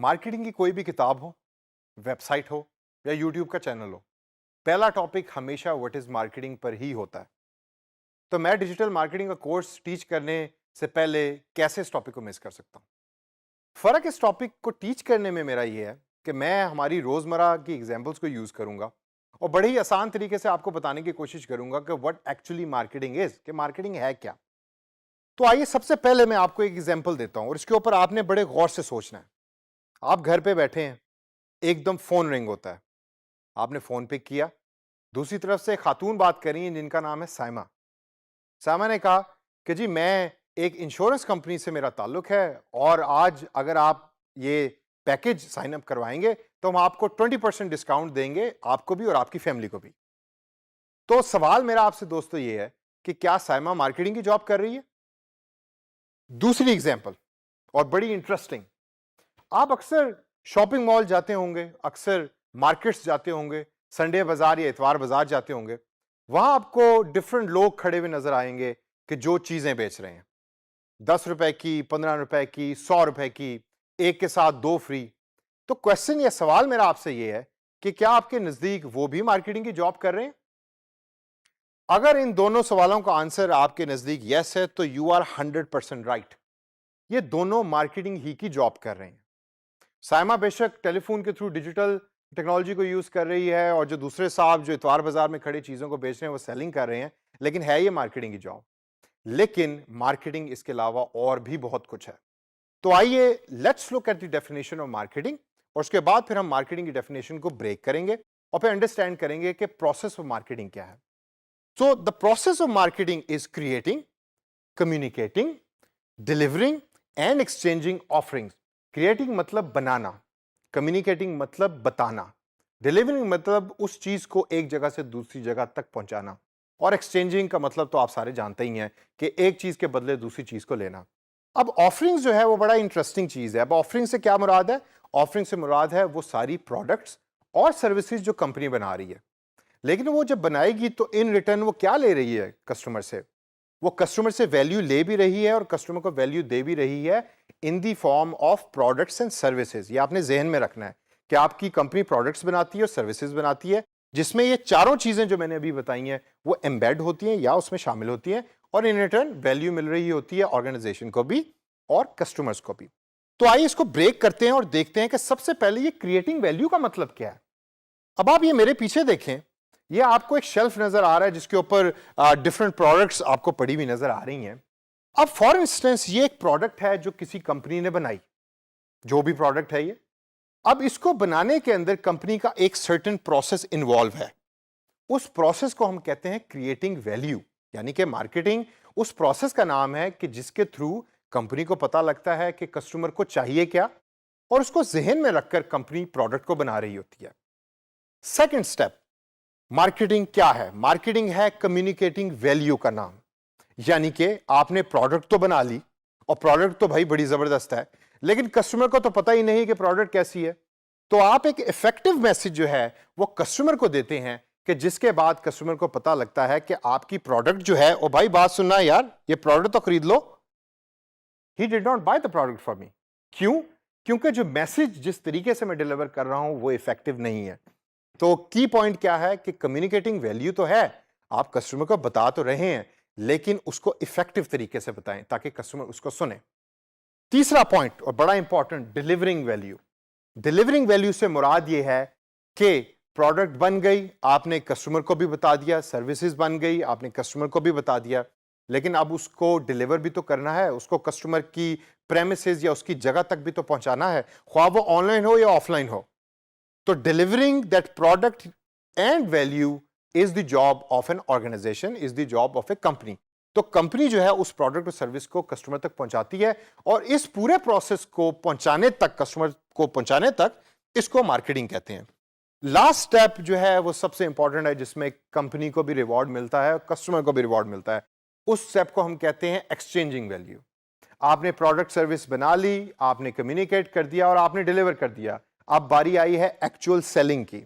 Marketing की कोई भी किताब हो, वेबसाइट हो या यूट्यूब का चैनल हो, पहला टॉपिक हमेशा व्हाट इज मार्केटिंग पर ही होता है। तो मैं डिजिटल मार्केटिंग का कोर्स टीच करने से पहले कैसे इस टॉपिक को मिस कर सकता हूं? फर्क इस टॉपिक को टीच करने में मेरा ये है कि मैं हमारी रोजमर्रा की एग्जांपल्स को यूज करूंगा और बड़े ही आसान तरीके से आपको बताने की कोशिश करूंगा कि व्हाट एक्चुअली मार्केटिंग इज, कि मार्केटिंग है क्या। तो आइए सबसे पहले मैं आपको एक एग्जांपल देता हूं और इसके ऊपर आपने बड़े गौर से सोचना है। आप घर पे बैठे हैं, एकदम फोन रिंग होता है, आपने फोन पिक किया, दूसरी तरफ से एक खातून बात कर रही हैं जिनका नाम है साइमा। साइमा ने कहा कि जी मैं एक इंश्योरेंस कंपनी से मेरा ताल्लुक है और आज अगर आप ये पैकेज साइन अप करवाएंगे तो हम आपको 20% डिस्काउंट देंगे, आपको भी और आपकी फैमिली को भी। तो सवाल मेरा आपसे दोस्तों ये है कि क्या साइमा मार्केटिंग की जॉब कर रही है? दूसरी एग्जांपल और बड़ी इंटरेस्टिंग। आप अक्सर शॉपिंग मॉल जाते होंगे, अक्सर मार्केट्स जाते होंगे, संडे बाजार या इतवार बाजार जाते होंगे। वहां आपको डिफरेंट लोग खड़े हुए नजर आएंगे कि जो चीजें बेच रहे हैं, 10 रुपए की, 15 रुपए की, 100 रुपए की, एक के साथ दो फ्री। तो क्वेश्चन या सवाल मेरा आपसे यह है कि क्या आपके नजदीक वो भी मार्केटिंग की जॉब कर रहे हैं? अगर इन दोनों सवालों का आंसर आपके नजदीक यस है तो यू आर 100% राइट। ये दोनों मार्केटिंग ही की जॉब कर रहे हैं। साइमा बेशक टेलीफोन के थ्रू डिजिटल टेक्नोलॉजी को यूज कर रही है और जो दूसरे साहब जो इतवार बाजार में खड़े चीजों को बेच रहे हैं वो सेलिंग कर रहे हैं, लेकिन है ये मार्केटिंग की जॉब। लेकिन मार्केटिंग इसके अलावा और भी बहुत कुछ है। तो आइए let's look at the definition of marketing और उसके बाद फिर हम मार्केटिंग की डेफिनेशन को ब्रेक करेंगे और फिर अंडरस्टैंड करेंगे कि प्रोसेस ऑफ मार्केटिंग क्या है। So the process of marketing is creating, communicating, delivering and exchanging offerings. Creating मतलब बनाना, कम्युनिकेटिंग मतलब बताना, डिलीवरिंग मतलब उस चीज को एक जगह से दूसरी जगह तक पहुंचाना, और एक्सचेंजिंग का मतलब तो आप सारे जानते ही हैं कि एक चीज के बदले दूसरी चीज को लेना। अब ऑफरिंग्स जो है वो बड़ा इंटरेस्टिंग चीज है। अब ऑफरिंग से क्या मुराद है? ऑफरिंग से मुराद है वो सारी प्रोडक्ट्स और सर्विसेज जो कंपनी बना रही है। लेकिन वो जब बनाएगी तो इन रिटर्न वो क्या ले रही है कस्टमर से? वो कस्टमर से वैल्यू ले भी रही है और कस्टमर को वैल्यू दे भी रही है in the form of products and services. ये आपने जहन में रखना है कि आपकी कंपनी प्रोडक्ट्स बनाती है और सर्विसेज बनाती है, जिसमें ये चारों चीजें जो मैंने अभी बताई हैं वो एम्बेड होती हैं या उसमें शामिल होती हैं और इन रिटर्न वैल्यू मिल रही होती है ऑर्गेनाइजेशन को भी और कस्टमर्स को भी। तो आइए इसको ब्रेक करते हैं और देखते हैं कि सबसे पहले ये क्रिएटिंग वैल्यू का मतलब क्या है। अब आप ये मेरे पीछे देखें, ये आपको एक शेल्फ नजर आ रहा है जिसके ऊपर डिफरेंट प्रोडक्ट्स आपको पड़ी हुई नजर आ रही हैं। अब फॉर इंस्टेंस ये एक प्रोडक्ट है जो किसी कंपनी ने बनाई, जो भी प्रोडक्ट है ये। अब इसको बनाने के अंदर कंपनी का एक सर्टेन प्रोसेस इन्वॉल्व है। उस प्रोसेस को हम कहते हैं क्रिएटिंग वैल्यू, यानी कि मार्केटिंग उस प्रोसेस का नाम है कि जिसके थ्रू कंपनी को पता लगता है कि कस्टमर को चाहिए क्या और उसको जहन में रखकर कंपनी प्रोडक्ट को बना रही होती है। सेकंड स्टेप, मार्केटिंग क्या है? मार्केटिंग है कम्युनिकेटिंग वैल्यू का नाम। यानी कि आपने प्रोडक्ट तो बना ली और प्रोडक्ट तो भाई बड़ी जबरदस्त है, लेकिन कस्टमर को तो पता ही नहीं कि प्रोडक्ट कैसी है। तो आप एक इफेक्टिव मैसेज जो है वो कस्टमर को देते हैं कि जिसके बाद कस्टमर को पता लगता है कि आपकी प्रोडक्ट जो है, ओ भाई बात सुनना है यार, ये प्रोडक्ट तो खरीद लो। He did not buy the product for me. क्यों? क्योंकि जो मैसेज जिस तरीके से मैं डिलीवर कर रहा हूं वो इफेक्टिव नहीं है। तो की पॉइंट क्या है कि कम्युनिकेटिंग वैल्यू तो है, आप कस्टमर को बता तो रहे हैं, लेकिन उसको इफेक्टिव तरीके से बताएं ताकि कस्टमर उसको सुने। तीसरा पॉइंट और बड़ा important, delivering value. Delivering value से मुराद यह है कि प्रोडक्ट बन गई, आपने कस्टमर को भी बता दिया, सर्विसेज बन गई, आपने कस्टमर को भी बता दिया, लेकिन अब उसको डिलीवर भी तो करना है, उसको कस्टमर की प्रेमिसेस या उसकी जगह तक भी तो पहुंचाना है, ख्वाह वो ऑनलाइन हो या ऑफलाइन हो। तो delivering that product and value is the job of an organisation, is the job of a company. तो कंपनी जो है उस प्रोडक्ट और सर्विस को कस्टमर तक पहुंचाती है और इस पूरे प्रोसेस को पहुंचाने तक, कस्टमर को पहुंचाने तक, इसको मार्केटिंग कहते हैं। लास्ट स्टेप जो है वो सबसे इंपॉर्टेंट है, जिसमें कंपनी को भी रिवॉर्ड मिलता है, कस्टमर को भी रिवॉर्ड मिलता है। उस स्टेप को हम कहते हैं एक्सचेंजिंग वैल्यू। आपने प्रोडक्ट सर्विस बना ली, आपने कम्युनिकेट कर दिया और आपने डिलीवर कर दिया। अब बारी आई है एक्चुअल सेलिंग की।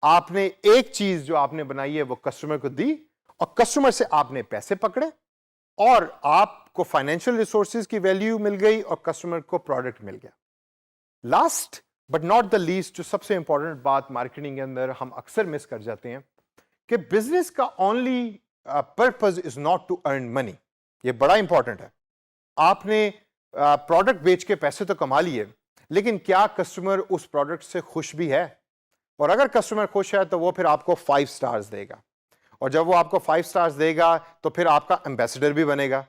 आपने एक चीज जो आपने बनाई है वो कस्टमर को दी और कस्टमर से आपने पैसे पकड़े और आपको फाइनेंशियल रिसोर्सेज की वैल्यू मिल गई और कस्टमर को प्रोडक्ट मिल गया। Last but not the least, जो सबसे इंपॉर्टेंट बात मार्केटिंग के अंदर हम अक्सर मिस कर जाते हैं कि बिजनेस का only purpose is not to earn money. ये बड़ा इंपॉर्टेंट है। आपने प्रोडक्ट बेच के पैसे तो कमा लिए, लेकिन क्या कस्टमर उस प्रोडक्ट से खुश भी है? और अगर कस्टमर खुश है तो वो फिर आपको 5 स्टार्स देगा, और जब वो आपको 5 स्टार्स देगा तो फिर आपका एम्बेसडर भी बनेगा।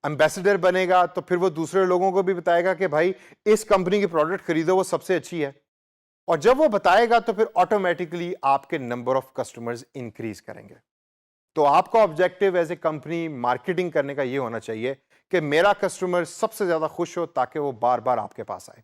एम्बेसडर बनेगा तो फिर वो दूसरे लोगों को भी बताएगा कि भाई इस कंपनी की प्रोडक्ट खरीदो, वो सबसे अच्छी है। और जब वो बताएगा तो फिर ऑटोमेटिकली आपके नंबर ऑफ कस्टमर्स इंक्रीज करेंगे। तो आपका objective as a company marketing करने का ये होना चाहिए कि मेरा कस्टमर सबसे ज्यादा खुश हो ताकि वो बार बार आपके पास आए।